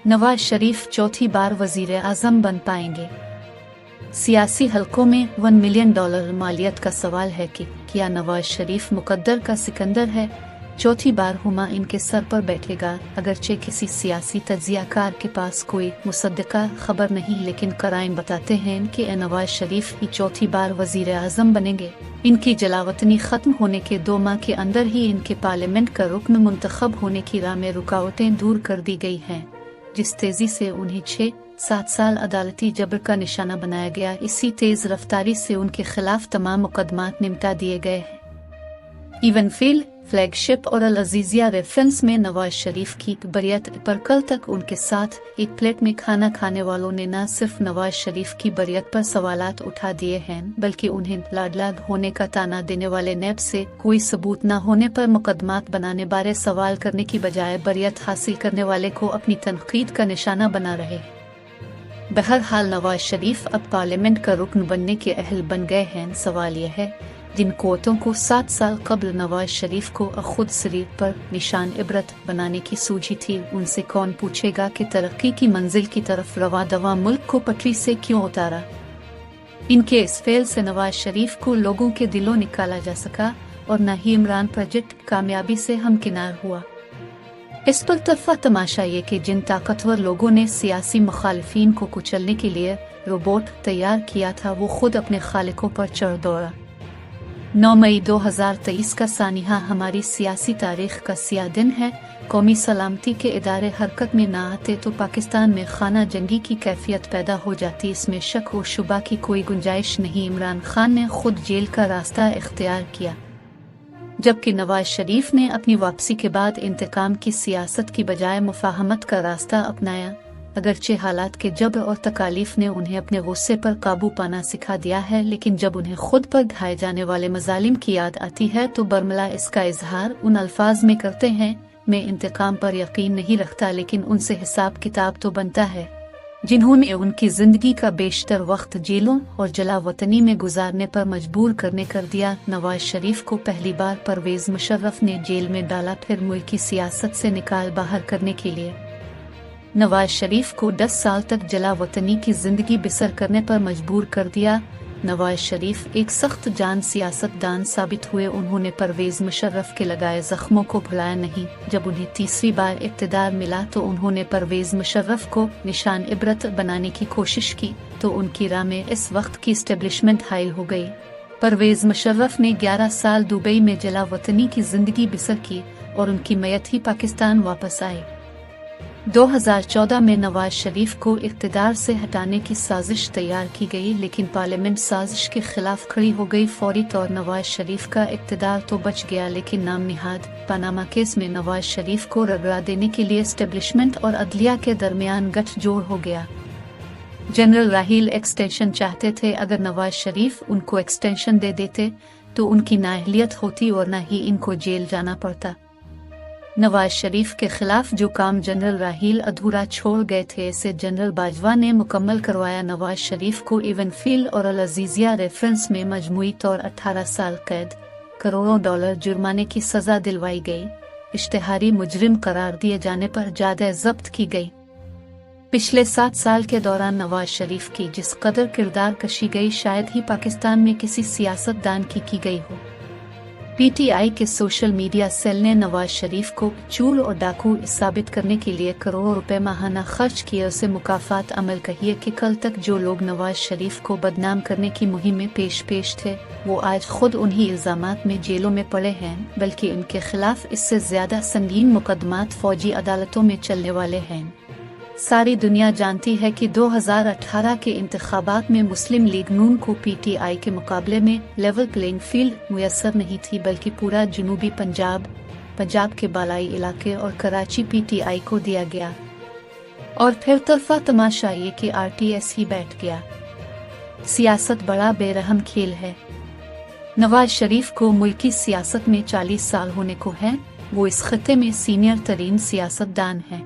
नवाज शरीफ चौथी बार वजीर आज़म बन पाएंगे। सियासी हलकों में $1 मिलियन मालियत का सवाल है कि क्या नवाज शरीफ मुकद्दर का सिकंदर है, चौथी बार हुमा इनके सर पर बैठेगा। अगरचे किसी सियासी तज्जियाकार के पास कोई मुसद्दका खबर नहीं, लेकिन कराइन बताते हैं कि नवाज शरीफ ही चौथी बार वजीर आज़म बनेंगे। इनकी जलावतनी खत्म होने के 2 माह के अंदर ही इनके पार्लियामेंट का रुकन मुंतखब होने की राह में रुकावटें दूर कर दी गई हैं। जिस तेजी से उन्हें 6-7 साल अदालती जबर का निशाना बनाया गया, इसी तेज रफ्तारी से उनके खिलाफ तमाम मुकदमात निपटा दिए गए हैं। इवनफील्ड, फ्लैगशिप और अल अजीजिया रेफरेंस में नवाज शरीफ की बरियत पर कल तक उनके साथ एक प्लेट में खाना खाने वालों ने न सिर्फ नवाज शरीफ की बरियत पर सवालात उठा दिए हैं, बल्कि उन्हें लाडला होने का ताना देने वाले नैब से कोई सबूत न होने पर मुकदमात बनाने बारे सवाल करने की बजाय बरियत हासिल करने वाले को अपनी तनकीद का निशाना बना रहे। बहरहाल नवाज शरीफ अब पार्लियामेंट का रुकन बनने के अहल बन गए हैं। सवाल यह है, जिन कोतों को 7 साल कबल नवाज शरीफ को खुद शरीर पर निशान इबरत बनाने की सूझी थी, उनसे कौन पूछेगा कि तरक्की की मंजिल की तरफ रवा दवा मुल्क को पटरी से क्यों उतारा। इनके इस फेल से नवाज शरीफ को लोगों के दिलों निकाला जा सका और न ही इमरान प्रोजेक्ट कामयाबी से हमकिनार हुआ। इस पर तरफा तमाशा ये कि जिन ताकतवर लोगों ने सियासी मुखालिफिन को कुचलने के लिए रोबोट तैयार किया था, वो खुद अपने खालिकों पर चढ़ दौड़ा। 9 मई 2023 का सानिहा हमारी सियासी तारीख का सिया दिन है। कौमी सलामती के इदारे हरकत में ना आते तो पाकिस्तान में खाना जंगी की कैफियत पैदा हो जाती, इसमें शक व शुबा की कोई गुंजाइश नहीं। इमरान खान ने खुद जेल का रास्ता इख्तियार किया, जबकि नवाज शरीफ ने अपनी वापसी के बाद इंतकाम की सियासत की बजाय मुफाहमत का रास्ता अपनाया। अगरचे हालात के जबर और तकालीफ ने उन्हें अपने गुस्से पर काबू पाना सिखा दिया है, लेकिन जब उन्हें खुद पर ढाए जाने वाले मजालिम की याद आती है तो बरमला इसका इजहार उन अल्फाज में करते हैं, मैं इंतकाम पर यकीन नहीं रखता, लेकिन उनसे हिसाब किताब तो बनता है। जिन्होंने उनकी जिंदगी का बेशतर वक्त जेलों और जला वतनी में गुजारने पर मजबूर करने कर दिया। नवाज शरीफ को पहली बार परवेज मुशर्रफ ने जेल में डाला, फिर मुल्क की सियासत से निकाल बाहर करने के लिए नवाज शरीफ को 10 साल तक जला वतनी की जिंदगी बसर करने पर मजबूर कर दिया। नवाज शरीफ एक सख्त जान सियासतदान साबित हुए। उन्होंने परवेज मुशर्रफ के लगाए जख्मों को भुलाया नहीं। जब उन्हें तीसरी बार इक़्तिदार मिला तो उन्होंने परवेज मुशर्रफ को निशान इबरत बनाने की कोशिश की, तो उनकी राह में इस वक्त की एस्टेब्लिशमेंट हाइल हो गई। परवेज मुशर्रफ ने 11 साल दुबई में जला वतनी की जिंदगी बसर की और उनकी मैयत ही पाकिस्तान वापस आई। 2014 में नवाज शरीफ को इक़्तिदार से हटाने की साजिश तैयार की गई, लेकिन पार्लियामेंट साजिश के खिलाफ खड़ी हो गई। फौरी तौर नवाज शरीफ का इक़्तिदार तो बच गया, लेकिन नाम निहाद पनामा केस में नवाज शरीफ को रगड़ा देने के लिए एस्टेब्लिशमेंट और अदलिया के दरमियान गठजोड़ हो गया। जनरल राहील एक्सटेंशन चाहते थे। अगर नवाज शरीफ उनको एक्सटेंशन दे देते तो उनकी नाअहलियत होती और न ही इनको जेल जाना पड़ता। नवाज शरीफ के खिलाफ जो काम जनरल राहील अधूरा छोड़ गए थे, इसे जनरल बाजवा ने मुकम्मल करवाया। नवाज शरीफ को इवनफील्ड और अल अजीजिया रेफरेंस में मजमूई तौर 18 साल कैद, करोड़ों डॉलर जुर्माने की सजा दिलवाई गई। इश्तिहारी मुजरिम करार दिए जाने पर जायदाद जब्त की गई। पिछले 7 साल के दौरान नवाज शरीफ की जिस कदर किरदार कशी गई, शायद ही पाकिस्तान में किसी सियासतदान की गई हो। पीटीआई के सोशल मीडिया सेल ने नवाज शरीफ को चूर और डाकू साबित करने के लिए करोड़ों रुपए माहाना खर्च किए। उसे मुकाफात अमल कहिए कि कल तक जो लोग नवाज शरीफ को बदनाम करने की मुहिम में पेश थे, वो आज खुद उन्हीं इल्जामात में जेलों में पड़े हैं, बल्कि उनके खिलाफ इससे ज्यादा संगीन मुकदमात फौजी अदालतों में चलने वाले हैं। सारी दुनिया जानती है कि 2018 के इंतखाबात में मुस्लिम लीग नून को पीटीआई के मुकाबले में लेवल प्लेइंग फील्ड मुयस्सर नहीं थी, बल्कि पूरा जनूबी पंजाब के बालाई इलाके और कराची पीटीआई को दिया गया। और फिर तरफा तमाशा ये कि आरटीएस ही बैठ गया। सियासत बड़ा बेरहम खेल है। नवाज शरीफ को मुल्की सियासत में 40 साल होने को हैं। वो इस खत्ते में सीनियर तरीन सियासतदान हैं।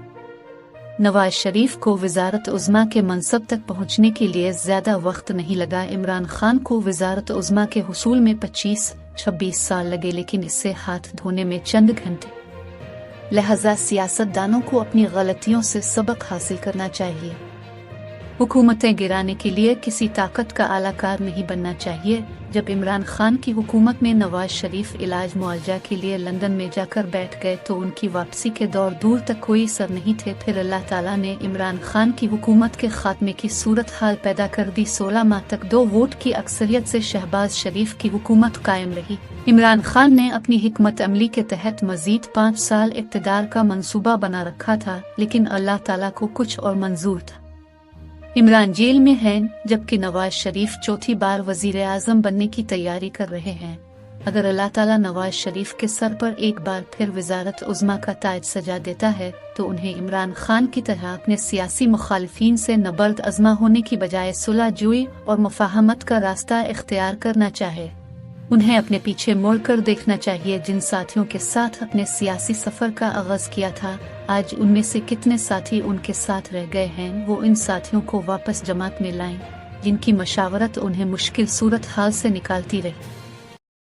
नवाज शरीफ को वजारत उज़्मा के मनसब तक पहुंचने के लिए ज्यादा वक्त नहीं लगा। इमरान खान को वजारत उज़्मा के हुसूल में 25-26 साल लगे, लेकिन इससे हाथ धोने में चंद घंटे। लिहाजा सियासतदानों को अपनी गलतियों से सबक हासिल करना चाहिए। हुकूमतें गिराने के लिए किसी ताकत का आलाकार नहीं बनना चाहिए। जब इमरान खान की हुकूमत में नवाज शरीफ इलाज मुआवजा के लिए लंदन में जाकर बैठ गए तो उनकी वापसी के दौर दूर तक कोई सर नहीं थे। फिर अल्लाह ताला ने इमरान खान की हुकूमत के खात्मे की सूरत हाल पैदा कर दी। 16 माह तक 2 वोट की अक्सरियत से शहबाज शरीफ की हुकूमत कायम रही। इमरान खान ने अपनी हिकमत अमली के तहत मजीद 5 साल इक़्तिदार का मंसूबा बना रखा था, लेकिन अल्लाह ताला को कुछ और मंजूर था। इमरान जेल में हैं, जबकि नवाज शरीफ चौथी बार वजीर आजम बनने की तैयारी कर रहे हैं। अगर अल्लाह ताला नवाज शरीफ के सर पर एक बार फिर वजारत उज़्मा का ताज सजा देता है तो उन्हें इमरान खान की तरह अपने सियासी मुखालिफिन से नबर्द अज़मा होने की बजाय सुलह जुई और मुफाहमत का रास्ता इख्तियार करना चाहिए। उन्हें अपने पीछे मुड़कर देखना चाहिए। जिन साथियों के साथ अपने सियासी सफर का आगाज किया था, आज उनमें से कितने साथी उनके साथ रह गए हैं। वो इन साथियों को वापस जमात में लाएं जिनकी मशावरत उन्हें मुश्किल सूरत हाल से निकालती रही।